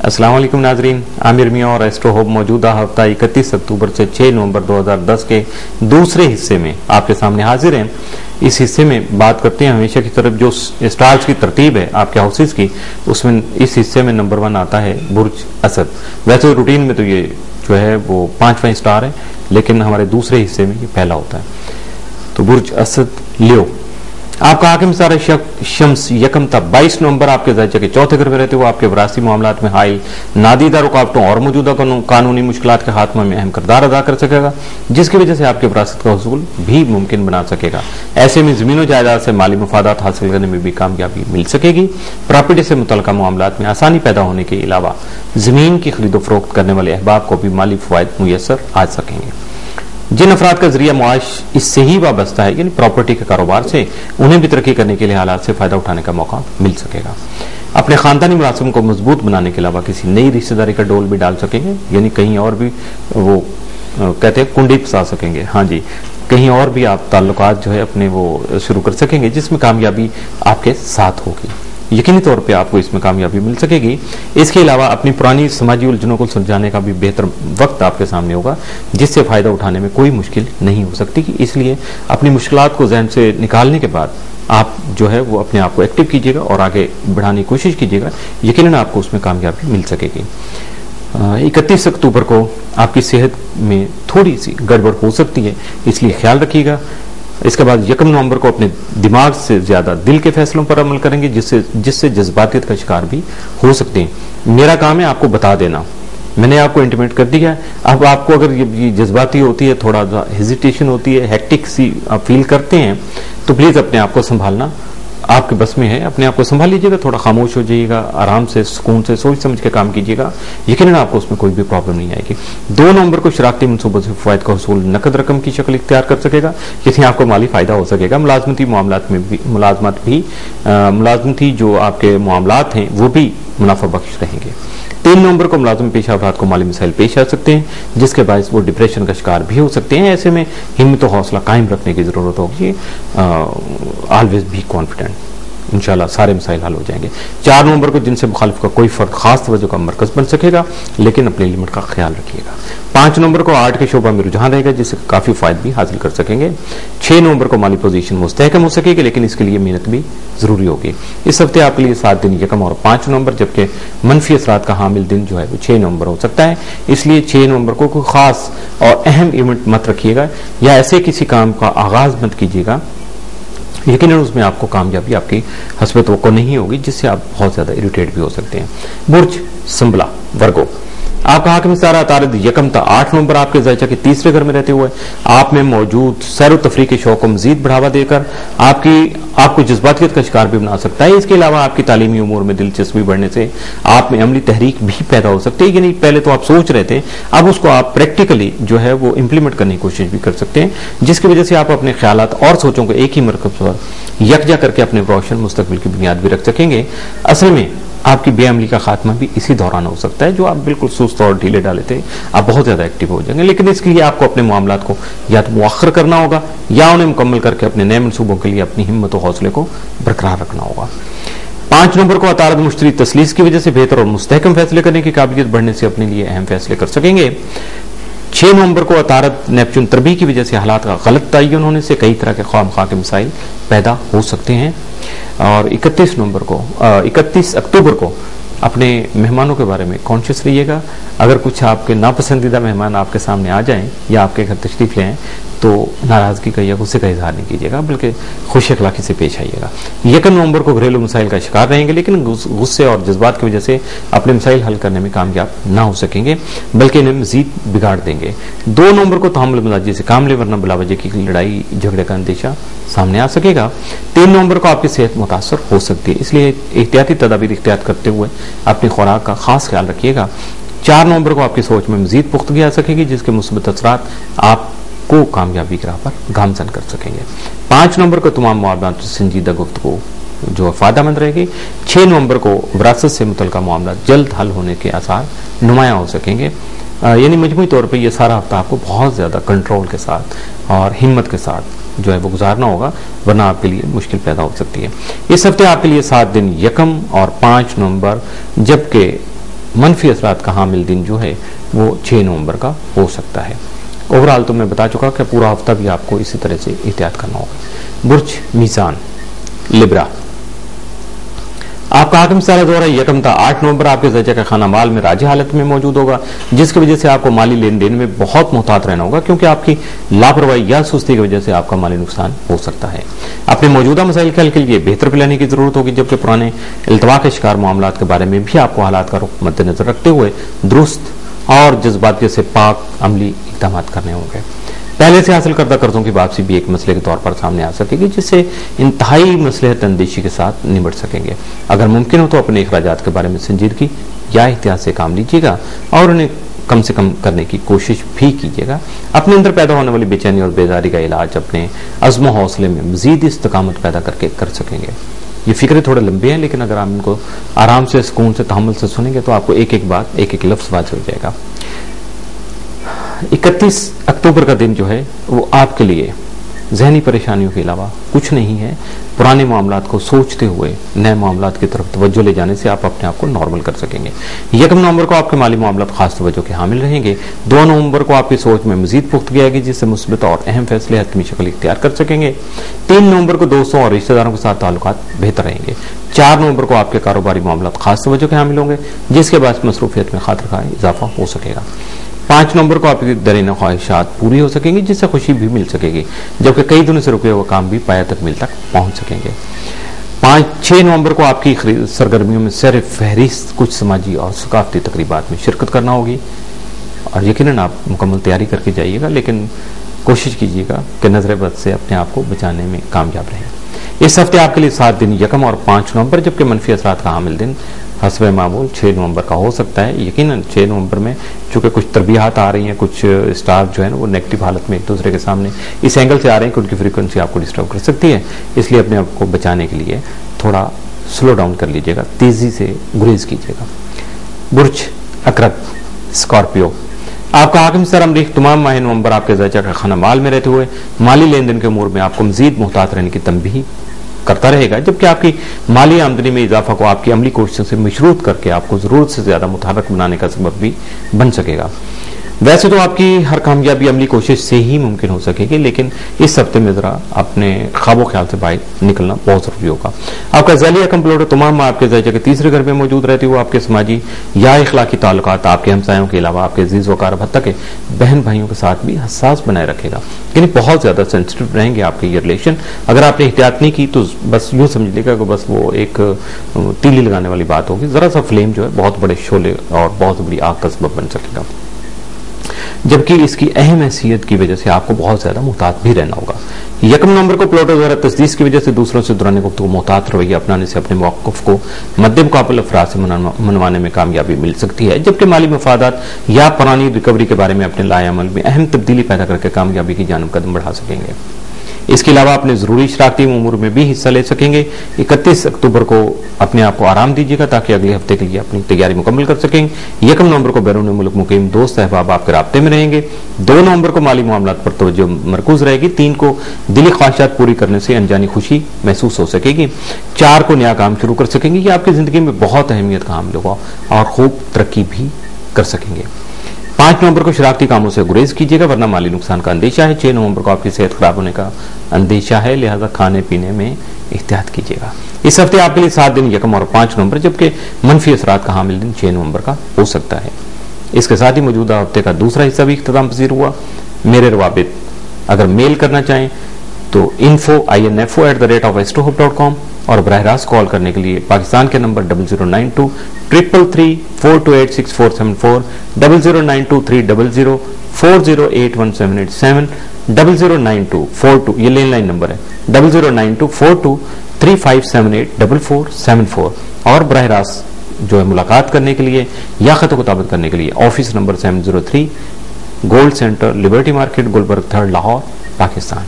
अस्सलाम वालेकुम नाजरीन, आमिर मियां और एस्ट्रो होप मौजूदा हफ्ता 31 अक्टूबर से 6 नवंबर 2010 के दूसरे हिस्से में आपके सामने हाजिर हैं। इस हिस्से में बात करते हैं हमेशा की तरफ जो स्टार्स की तरतीब है आपके हाउसेस की, उसमें इस हिस्से में नंबर 1 आता है बुर्ज असद। वैसे रूटीन में तो ये जो है वो 5 स्टार है, लेकिन हमारे दूसरे हिस्से में ये पहला होता है। तो बुर्ज असद लियो, आपका हाकिम सारा शम्स यकम था 22 नवंबर आपके दर्जे के चौथे घर में रहते हुए आपके वरासती मामलात में हाई नादीदा रुकावटों और मौजूदा कानूनी मुश्किलात के खात्मा में अहम किरदार अदा कर सकेगा, जिसकी वजह से आपके विरासत का हुसूल भी मुमकिन बना सकेगा। ऐसे में जमीन जायदाद से माली मुफादात हासिल करने में भी कामयाबी मिल सकेगी। प्रॉपर्टी से मुतल्लिका मामलात में आसानी पैदा होने के अलावा जमीन की खरीदो फरोख्त करने वाले अहबाब को भी माली फवायद मुयसर आ सकेंगे। जिन अफराद का जरिया मुआश इससे ही वाबस्ता है, यानी प्रॉपर्टी के कारोबार से, उन्हें भी तरक्की करने के लिए हालात से फायदा उठाने का मौका मिल सकेगा। अपने खानदानी मुलाजिम को मजबूत बनाने के अलावा किसी नई रिश्तेदारी का डोल भी डाल सकेंगे, यानी कहीं और भी वो कहते हैं कुंडी फंसा सकेंगे। हाँ जी, कहीं और भी आप ताल्लुकात जो है अपने वो शुरू कर सकेंगे, जिसमें कामयाबी आपके साथ होगी। यकीनी तौर पे आपको इसमें कामयाबी मिल सकेगी। इसके अलावा अपनी पुरानी समाजी उलझनों को सुलझाने का भी बेहतर वक्त आपके सामने होगा, जिससे फायदा उठाने में कोई मुश्किल नहीं हो सकती। इसलिए अपनी मुश्किलात को जहन से निकालने के बाद आप जो है वो अपने आप को एक्टिव कीजिएगा और आगे बढ़ाने की कोशिश कीजिएगा, यकीनन आपको उसमें कामयाबी मिल सकेगी। 31 अक्टूबर को आपकी सेहत में थोड़ी सी गड़बड़ हो सकती है, इसलिए ख्याल रखिएगा। इसके बाद 1 नवंबर को अपने दिमाग से ज्यादा दिल के फैसलों पर अमल करेंगे, जिससे जज्बातियत का शिकार भी हो सकते हैं। मेरा काम है आपको बता देना, मैंने आपको इंटीमेट कर दिया है। अब आपको अगर ये जज्बाती होती है, थोड़ा सा हेजिटेशन होती है, हेक्टिक सी आप फील करते हैं, तो प्लीज अपने आप को संभालना आपके बस में है। अपने आप को संभाल लीजिएगा, थोड़ा खामोश हो जाइएगा, आराम से सुकून से सोच समझ के काम कीजिएगा, यकीनन आपको उसमें कोई भी प्रॉब्लम नहीं आएगी। 2 नवंबर को शराकती मनसूबों से फवायद का हुसूल नकद रकम की शक्ल इख्तियार कर सकेगा, जिससे आपको माली फायदा हो सकेगा। मुलाजमती मामलात में भी मुलाजमती जो आपके मामलात हैं वो भी मुनाफा बख्श रहेंगे। 3 नवंबर को मुलाजिम पेशा अफराद को माली मसाइल पेश आ सकते हैं, जिसके बायस वो डिप्रेशन का शिकार भी हो सकते हैं। ऐसे में हिम्मत और हौसला कायम रखने की जरूरत होगी। ऑलवेज बी कॉन्फिडेंट, इंशाल्लाह सारे मसाइल हल हो जाएंगे। 4 नवंबर को जिनसे मुखालिफ का कोई फर्द खास तवज्जो का मरकज बन सकेगा, लेकिन अपनी लिमिट का ख्याल रखिएगा। 5 नवंबर को आर्ट के शोबा में रुझान रहेगा, जिससे काफी फायदे भी हासिल कर सकेंगे। 6 नवंबर को माली पोजीशन मुस्तहकम हो सकेगी, लेकिन इसके लिए मेहनत भी जरूरी होगी। इस हफ्ते आपके लिए 7 दिन 1 और 5 नवंबर, जबकि मनफी असरात का हामिल दिन जो है वो 6 नवंबर हो सकता है। इसलिए 6 नवंबर को कोई खास और अहम इवेंट मत रखिएगा या ऐसे किसी काम का आगाज मत कीजिएगा, यकीनन उसमें आपको कामयाबी आपकी हस्ब तवक्को नहीं होगी, जिससे आप बहुत ज्यादा इरिटेट भी हो सकते हैं। बुर्ज संबला वर्गो, आपका हाकिम सारा तारद यकम था 8 नवंबर आपके ज़ायचा के तीसरे घर में रहते हुए आप में मौजूद सैर व तफरीह के शौक को मजीद बढ़ावा देकर आपको जज्बातियत का शिकार भी बना सकता है। इसके अलावा आपकी तालीमी उमूर में दिलचस्पी बढ़ने से आप में अमली तहरीक भी पैदा हो सकती है, यानी पहले तो आप सोच रहे थे, अब उसको आप प्रैक्टिकली जो है वो इम्प्लीमेंट करने की कोशिश भी कर सकते हैं, जिसकी वजह से आप अपने ख्यालात और सोचों को एक ही मरकज पर यकजा करके अपने रोशन मुस्तकबिल की बुनियाद भी रख सकेंगे। असल में आपकी बेअमली का खात्मा भी इसी दौरान हो सकता है। जो आप बिल्कुल सुस्त और ढीले डाले थे, आप बहुत ज्यादा एक्टिव हो जाएंगे, लेकिन इसके लिए आपको अपने मामलात को या तो मुअख्खर करना होगा या उन्हें मुकम्मल करके अपने नए मनसूबों के लिए अपनी हिम्मत और हौसले को बरकरार रखना होगा। 5 नवंबर को अतारद मुश्तरी तसलीस की वजह से बेहतर और मुस्तहकम फैसले करने की काबिलियत बढ़ने से अपने लिए अहम फैसले कर सकेंगे। 6 नवंबर को अतारद नेपच्यून तरबी की वजह से हालात का गलत तयन होने से कई तरह के ख्वामखा के मसाइल पैदा हो सकते हैं। और 31 अक्टूबर को अपने मेहमानों के बारे में कॉन्शियस रहिएगा। अगर कुछ आपके नापसंदीदा मेहमान आपके सामने आ जाएं या आपके घर तशरीफ ले आएं, तो नाराजगी का या गुस्से का इजहार नहीं कीजिएगा, बल्कि खुश अखलाकी से पेश आइएगा। 1 नवंबर को घरेलू मसाइल का शिकार रहेंगे, लेकिन गुस्से और जज्बात की वजह से अपने मसाइल हल करने में कामयाब ना हो सकेंगे, बल्कि इन्हें मजीद बिगाड़ देंगे। 2 नवंबर को तहम्मुल मजाजी से काम ले, वरना बिलावजह की लड़ाई झगड़े का अंदेशा सामने आ सकेगा। 3 नवंबर को आपकी सेहत मुतासर हो सकती है, इसलिए एहतियाती तदाबीर इख्तियार करते हुए अपनी खुराक का खास ख्याल रखिएगा। 4 नवंबर को आपकी सोच में मजीद पुख्तगी आ सकेगी, जिसके मुस्बत असरात आपको कामयाबी की राह पर गामजन कर सकेंगे। 5 नवंबर को तमाम मामलात से संजीदा गुफ्तगू जो फायदेमंद रहेगी। 6 नवंबर को विरासत से मुतल्लिका मामला जल्द हल होने के आसार नुमायां हो सकेंगे। यानी मजमूई तौर पर यह सारा हफ्ता आपको बहुत ज्यादा कंट्रोल के साथ और हिम्मत के साथ जो है वो गुजारना होगा, वरना आपके लिए मुश्किल पैदा हो सकती है। इस हफ्ते आपके लिए 7 दिन 1 और 5 नवंबर, जबकि منفی اثرات کا حامل دن جو ہے وہ 6 نومبر کا ہو سکتا ہے۔ اوورال تو میں بتا چکا کہ پورا ہفتہ بھی آپ کو اسی طرح سے احتیاط کرنا ہوگا۔ برج میزان لبرا، آپ کا حاکم ستارہ دورہ یکم تا 8 نومبر آپ کے درجہ کا خانہ مال میں راجی حالت میں موجود ہوگا، جس کی وجہ سے آپ کو مالی لین دین میں بہت محتاط رہنا ہوگا، کیونکہ آپ کی لاپرواہی یا سستی کی وجہ سے آپ کا مالی نقصان ہو سکتا ہے۔ اپنے موجودہ مسائل کے حل کے لیے بہتر پلاننگ کی ضرورت ہوگی، جبکہ پرانے التوا کے شکار معاملات کے بارے میں بھی آپ کو حالات کا رخ مد نظر رکھتے ہوئے درست اور جذبات سے پاک عملی اقدامات کرنے ہوں گے۔ پہلے سے حاصل کردہ قرضوں کی واپسی بھی ایک مسئلے کے طور پر سامنے آ سکے گی، جس سے انتہائی مصلحت اندیشی کے ساتھ نمٹ سکیں گے۔ اگر ممکن ہو تو اپنے اخراجات کے بارے میں سنجیدگی یا احتیاط سے کام لیجیے گا اور انہیں کم سے کم کرنے کی کوشش بھی کیجیے گا۔ اپنے اندر پیدا ہونے والی بے چینی اور بیداری کا علاج اپنے عزم و حوصلے میں مزید استقامت پیدا کر کے کر سکیں گے۔ یہ فکریں تھوڑے لمبے ہیں، لیکن اگر آپ ان کو آرام سے، سکون سے، تحمل سے سنیں گے تو آپ کو ایک ایک بات، ایک ایک لفظ واضح ہو جائے گا۔ 31 اکتوبر کا دن جو ہے وہ آپ کے لیے ذہنی پریشانیوں کے علاوہ کچھ نہیں ہے۔ پرانے معاملات کو سوچتے ہوئے نئے معاملات کی طرف توجہ لے جانے سے آپ اپنے آپ کو نارمل کر سکیں گے۔ 1 نومبر کو آپ کے مالی معاملات خاص توجہ کے حامل رہیں گے۔ 2 نومبر کو آپ کی سوچ میں مزید پختگی آئے گی، جس سے مثبت اور اہم فیصلے حتمی شکل اختیار کر سکیں گے۔ 3 نومبر کو دوستوں اور رشتہ داروں کے ساتھ تعلقات بہتر رہیں گے۔ 4 نومبر کو آپ کے کاروباری معاملات خاص توجہ کے حامل ہوں گے، جس کے باعث مصروفیت میں خاطر خواہ اضافہ ہو سکے گا۔ 5 نومبر کو آپ کی درینہ خواہشات پوری ہو سکیں گی، جس سے خوشی بھی مل سکے گی، جبکہ کئی دنوں سے رکے ہوئے کام بھی پایہ تکمیل تک پہنچ سکیں گے۔ 6 نومبر کو آپ کی سرگرمیوں میں سیر فہرست کچھ سماجی اور ثقافتی تقریبات میں شرکت کرنا ہوگی، اور یقیناً آپ مکمل تیاری کر کے جائیے گا، لیکن کوشش کیجیے گا کہ نظر بد سے اپنے آپ کو بچانے میں کامیاب رہیں۔ اس ہفتے آپ کے لیے 7 دن 1 اور 5 نومبر، جبکہ منفی اثرات کا حامل دن حسب معمول 6 نومبر کا ہو سکتا ہے۔ یقیناً 6 نومبر میں چونکہ کچھ تربیحات آ رہی ہیں، کچھ اسٹار جو ہے نا وہ نیگیٹو حالت میں ایک دوسرے کے سامنے اس اینگل سے آ رہے ہیں کہ ان کی فریکوینسی آپ کو ڈسٹرب کر سکتی ہے، اس لیے اپنے آپ کو بچانے کے لیے تھوڑا سلو ڈاؤن کر لیجیے گا، تیزی سے گریز کیجیے گا۔ برج عقرب اسکارپیو، آپ کا حاکم ستارہ مریخ تمام ماہ نومبر آپ کے درجہ کا خانہ مال میں رہتے ہوئے مالی لین دین کے امور میں آپ کو مزید محتاط رہنے کی تنبیہ کرتا رہے گا، جبکہ آپ کی مالی آمدنی میں اضافہ کو آپ کی عملی کوششوں سے مشروط کر کے آپ کو ضرورت سے زیادہ متحرک بنانے کا سبب بھی بن سکے گا۔ ویسے تو آپ کی ہر کامیابی عملی کوشش سے ہی ممکن ہو سکے گی، لیکن اس ہفتے میں ذرا اپنے خواب و خیال سے باہر نکلنا بہت ضروری ہوگا۔ آپ کا ذیلی کمپیوٹر تمام آپ کے درجے کے 3 گھر میں موجود رہتے ہوئے آپ کے سماجی یا اخلاقی تعلقات آپ کے ہمسایوں کے علاوہ آپ کے عزیز و اقارب حتیٰ کہ بہن بھائیوں کے ساتھ بھی حساس بنائے رکھے گا، یعنی بہت زیادہ سینسٹیو رہیں گے آپ کے یہ ریلیشن۔ اگر آپ نے احتیاط نہیں کی تو بس یوں سمجھ لے گا کہ بس وہ ایک تیلی لگانے والی بات ہوگی، ذرا سا فلیم جو ہے بہت بڑے شعلے اور بہت بڑی آگ کا سبب بن سکے گا، جبکہ اس کی اہم حیثیت کی وجہ سے آپ کو بہت زیادہ محتاط بھی رہنا ہوگا۔ 1 نومبر کو پلوٹو ذرا تجدید کی وجہ سے دوسروں سے دوران گفتگو محتاط رویہ اپنانے سے اپنے موقف کو مد مقابل افراد سے منوانے میں کامیابی مل سکتی ہے، جبکہ مالی مفادات یا پرانی ریکوری کے بارے میں اپنے لائے عمل میں اہم تبدیلی پیدا کر کے کامیابی کی جانب قدم بڑھا سکیں گے۔ اس کے علاوہ اپنے ضروری شراکتی امور میں بھی حصہ لے سکیں گے۔ 31 اکتوبر کو اپنے آپ کو آرام دیجیے گا تاکہ اگلے ہفتے کے لیے اپنی تیاری مکمل کر سکیں۔ 1 نومبر کو بیرون ملک مقیم دوست احباب آپ کے رابطے میں رہیں گے۔ 2 نومبر کو مالی معاملات پر توجہ مرکوز رہے گی۔ 3 کو دلی خواہشات پوری کرنے سے انجانی خوشی محسوس ہو سکے گی۔ 4 کو نیا کام شروع کر سکیں گے، یہ آپ کی زندگی میں بہت اہمیت کا حامل ہوگا اور خوب ترقی بھی کر سکیں گے۔ 5 نومبر کو شراکتی کاموں سے گریز کیجیے گا ورنہ مالی نقصان کا اندیشہ ہے۔ 6 نومبر کو آپ کی صحت خراب ہونے کا اندیشہ ہے، لہذا کھانے پینے میں احتیاط کیجیے گا۔ اس ہفتے آپ کے لیے 7 دن 1 اور 5 نومبر، جبکہ منفی اثرات کا حامل دن 6 نومبر کا ہو سکتا ہے۔ اس کے ساتھ ہی موجودہ ہفتے کا دوسرا حصہ بھی اختتام پذیر ہوا۔ میرے روابط اگر میل کرنا چاہیں تو info@astrohope.com اور براہ راست کال کرنے کے لیے پاکستان کے نمبر 0092 333 4286474 0092 300 0092 یہ لینڈ لائن نمبر ہے 00924235784474 اور براہ راست جو ہے ملاقات کرنے کے لیے یا خط و کتابت کرنے کے لیے office number 703 gold centre Liberty market Gulberg 3 Lahore Pakistan.